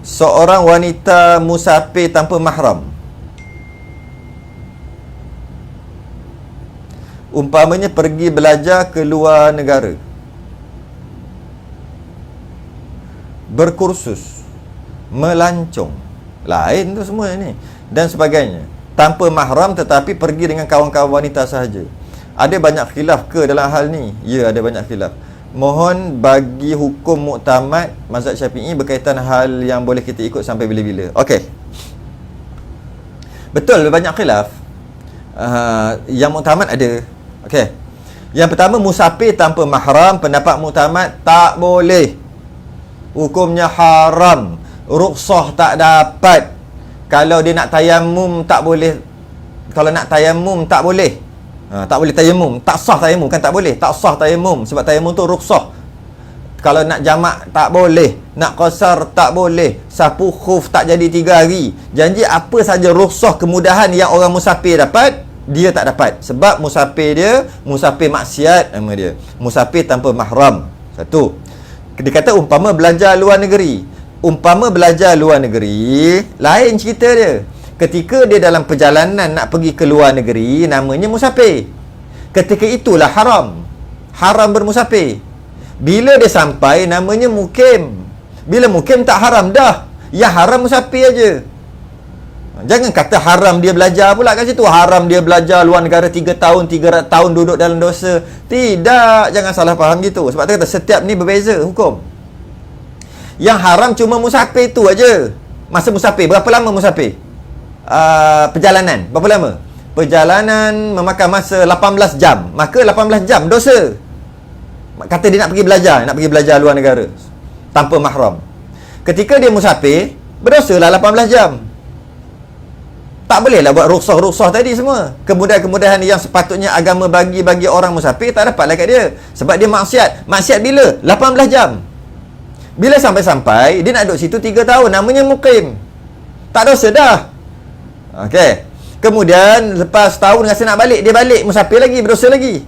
seorang wanita musafir tanpa mahram. Umpamanya pergi belajar ke luar negara, berkursus, melancong, lain tu semua ni, dan sebagainya, tanpa mahram tetapi pergi dengan kawan-kawan wanita sahaja. Ada banyak khilaf ke dalam hal ni? Ya, ada banyak khilaf. Mohon bagi hukum muktamad mazhab Syafi'i berkaitan hal yang boleh kita ikut sampai bila-bila. Okey. Betul, banyak khilaf. Yang muktamad ada. Okey. Yang pertama, musafir tanpa mahram, pendapat muktamad tak boleh. Hukumnya haram. Rukhsah tak dapat. Kalau dia nak tayamum tak boleh. Kalau nak tayamum tak boleh. Tak boleh tayamum, tak sah tayamum, kan tak boleh, tak sah tayamum, sebab tayamum tu rukhsah. Kalau nak jamak tak boleh, nak qasar tak boleh, sapu khuf tak jadi 3 hari. Janji apa saja rukhsah kemudahan yang orang musafir dapat, dia tak dapat. Sebab musafir dia musafir maksiat nama dia, musafir tanpa mahram. Satu. Dia kata umpama belajar luar negeri. Umpama belajar luar negeri, lain cerita dia. Ketika dia dalam perjalanan nak pergi ke luar negeri, namanya musafir. Ketika itulah haram. Haram bermusafir. Bila dia sampai, namanya mukim. Bila mukim tak haram dah. Yang haram musafir aja. Jangan kata haram dia belajar pula kat situ. Haram dia belajar luar negara 3 tahun, 300 tahun duduk dalam dosa. Tidak, jangan salah faham gitu. Sebab tu kata setiap ni berbeza hukum. Yang haram cuma musafir tu aja. Masa musafir, berapa lama musafir? Perjalanan berapa lama? Perjalanan memakan masa 18 jam. Maka 18 jam dosa. Kata dia nak pergi belajar luar negara tanpa mahram. Ketika dia musafir, berdosalah 18 jam. Tak bolehlah buat rukhsah-rukhsah tadi semua. Kemudahan-kemudahan yang sepatutnya agama bagi orang musafir tak dapatlah kat dia. Sebab dia maksiat. Maksiat bila? 18 jam. Bila sampai-sampai, dia nak duduk situ 3 tahun. Namanya mukim. Tak dosa dah. Okey. Kemudian lepas tahun rasa nak balik, dia balik musafir lagi, berdosa lagi.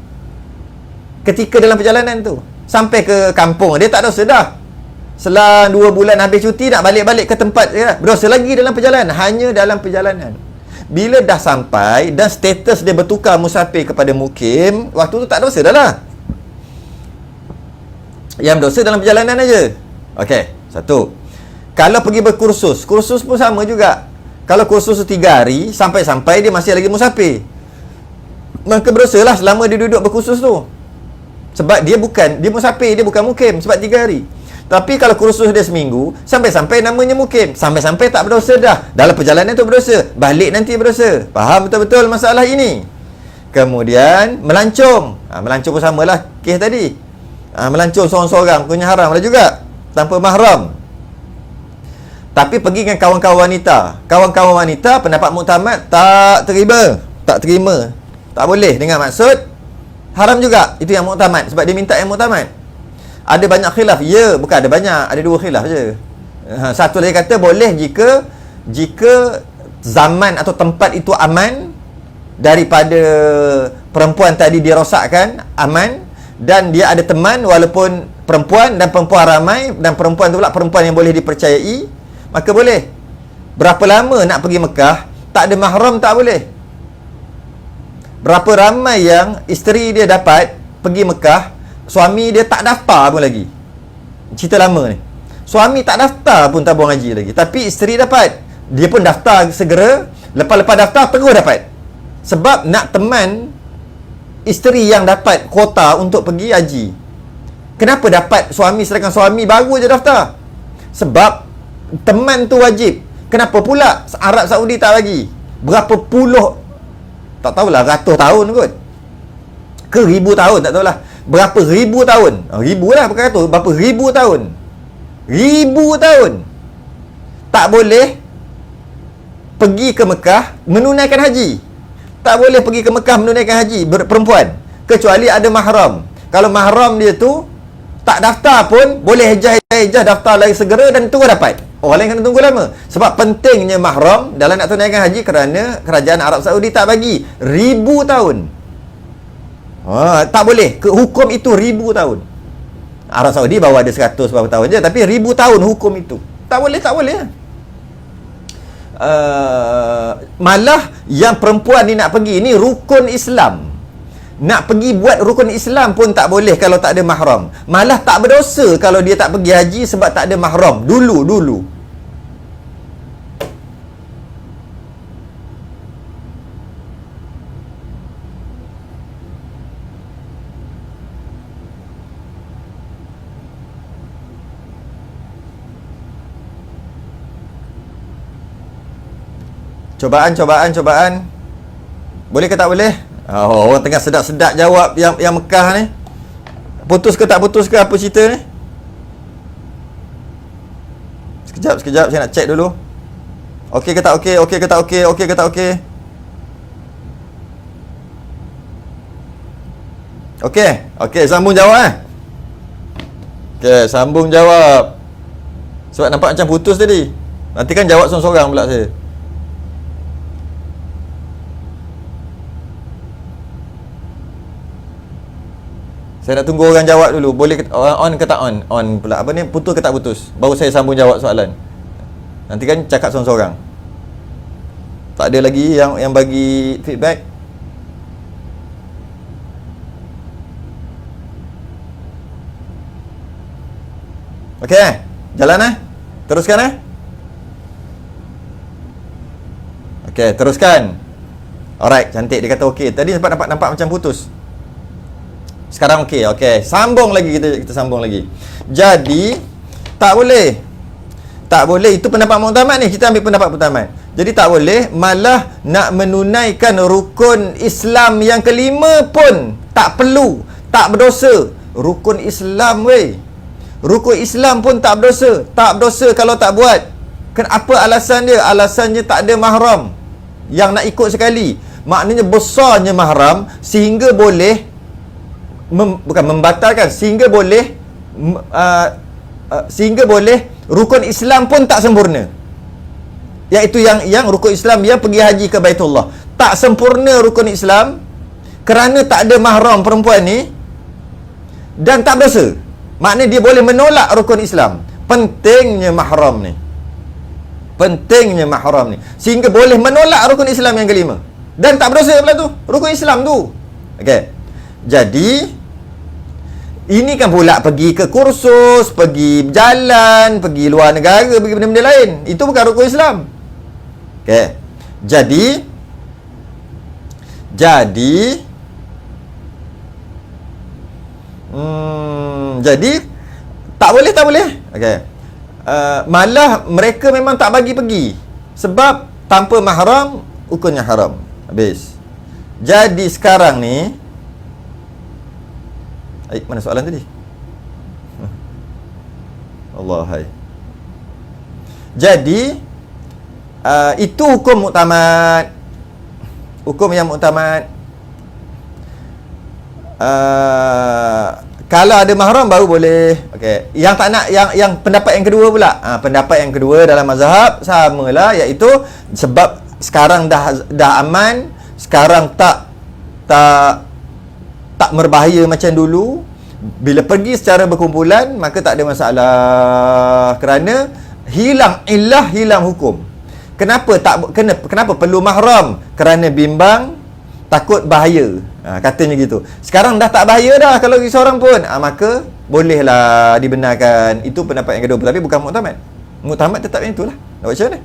Ketika dalam perjalanan tu sampai ke kampung, dia tak dosa dah. Selang 2 bulan habis cuti nak balik-balik ke tempat dia, berdosa lagi dalam perjalanan, hanya dalam perjalanan. Bila dah sampai dan status dia bertukar musafir kepada mukim, waktu tu tak dosa dah lah. Yang berdosa dalam perjalanan aja. Okey, satu. Kalau pergi berkursus, kursus pun sama juga. Kalau kursus 3 hari, sampai-sampai dia masih lagi musafir, maka berdosalah selama dia duduk berkursus tu. Sebab dia musafir, dia bukan mukim. Sebab 3 hari. Tapi kalau kursus dia seminggu, sampai-sampai namanya mukim. Sampai-sampai tak berdosa dah. Dalam perjalanan tu berdosa, balik nanti berdosa. Faham betul-betul masalah ini? Kemudian melancong. Melancong pun samalah kes tadi. Melancong seorang-seorang punya haram lah juga, tanpa mahram. Tapi pergi dengan kawan-kawan wanita. Kawan-kawan wanita, pendapat muktamad tak terima. Tak boleh, dengan maksud haram juga. Itu yang muktamad. Sebab dia minta yang muktamad. Ada banyak khilaf. Ya, bukan ada banyak. Ada 2 khilaf je. Satu lagi kata boleh jika zaman atau tempat itu aman daripada perempuan tadi dirosakkan, aman, dan dia ada teman walaupun perempuan, dan perempuan ramai, dan perempuan tu pula perempuan yang boleh dipercayai, maka boleh. Berapa lama nak pergi Mekah, tak ada mahram tak boleh. Berapa ramai yang isteri dia dapat pergi Mekah, suami dia tak daftar pun lagi. Cerita lama ni. Suami tak daftar pun tabung haji lagi, tapi isteri dapat. Dia pun daftar segera. Lepas-lepas daftar terus dapat. Sebab nak teman isteri yang dapat kuota untuk pergi haji. Kenapa dapat suami sedangkan suami baru je daftar? Sebab teman tu wajib. Kenapa pula Arab Saudi tak bagi? Berapa puluh, tak tahulah, ratus tahun kot, ke ribu tahun, tak tahulah. Berapa ribu tahun, ribu lah bukan ratus, berapa ribu tahun, tak boleh pergi ke Mekah menunaikan haji. Tak boleh pergi ke Mekah menunaikan haji perempuan, kecuali ada mahram. Kalau mahram dia tu tak daftar pun boleh hejah daftar lagi segera dan terus dapat. Orang lain kena tunggu lama. Sebab pentingnya mahram dalam nak tunaikan haji, kerana kerajaan Arab Saudi tak bagi. Ribu tahun. Tak boleh. Hukum itu ribu tahun. Arab Saudi baru ada 100 berapa tahun je, tapi ribu tahun hukum itu. Tak boleh, tak boleh. Malah yang perempuan ni nak pergi ni rukun Islam. Nak pergi buat rukun Islam pun tak boleh kalau tak ada mahram. Malah tak berdosa kalau dia tak pergi haji sebab tak ada mahram. Dulu. Cobaan. Boleh ke tak boleh? Oh, orang tengah sedap-sedap jawab yang Mekah ni. Putus ke tak putus ke, apa cerita ni? Sekejap, saya nak check dulu. Okey ke tak okey? Okey ke tak okey? Okey ke tak okey? Okey, sambung jawab Okey, sambung jawab. Sebab nampak macam putus tadi. Nanti kan jawab seorang-seorang pula saya. Saya nak tunggu orang jawab dulu. Boleh on ke tak on? On pula. Apa ni? Putus ke tak putus? Baru saya sambung jawab soalan. Nanti kan cakap seorang-seorang. Tak ada lagi yang bagi feedback? Okey, jalan Teruskan Okey, teruskan. Alright, cantik. Dia kata okey. Tadi nampak macam putus. Sekarang okey. Sambung lagi, kita sambung lagi. Jadi tak boleh. Itu pendapat muktamad ni. Kita ambil pendapat muktamad. Jadi tak boleh, malah nak menunaikan rukun Islam yang kelima pun tak perlu, tak berdosa. Rukun Islam Rukun Islam pun tak berdosa. Tak berdosa kalau tak buat. Kenapa alasan dia? Alasannya tak ada mahram yang nak ikut sekali. Maknanya besarnya mahram sehingga boleh bukan membatalkan, sehingga boleh rukun Islam pun tak sempurna. Iaitu yang rukun Islam yang pergi haji ke Baitullah. Tak sempurna rukun Islam kerana tak ada mahram perempuan ni dan tak berdosa. Maknanya dia boleh menolak rukun Islam. Pentingnya mahram ni. Sehingga boleh menolak rukun Islam yang kelima. Dan tak berdosa pula tu. Rukun Islam tu. Okey. Jadi ini kan pula pergi ke kursus, pergi berjalan, pergi luar negara, pergi benda-benda lain. Itu bukan rukun Islam. Okey. Jadi tak boleh. Okey. Malah mereka memang tak bagi pergi sebab tanpa mahram hukumnya haram. Habis. Jadi sekarang ni mana soalan tadi? Allah hai. Jadi itu hukum muktamad. Hukum yang muktamad. Kalau ada mahram baru boleh. Okey. Yang tak nak, yang pendapat yang kedua pula. Pendapat yang kedua dalam mazhab samalah, iaitu sebab sekarang dah aman, sekarang tak berbahaya macam dulu. Bila pergi secara berkumpulan maka tak ada masalah kerana hilang illah, hilang hukum. Kenapa perlu mahram? Kerana bimbang, takut bahaya. Katanya gitu. Sekarang dah tak bahaya dah kalau pergi seorang pun. Maka bolehlah dibenarkan. Itu pendapat yang kedua. Tapi bukan muktamad. Muktamad tetap yang itulah. Nak buat macam mana?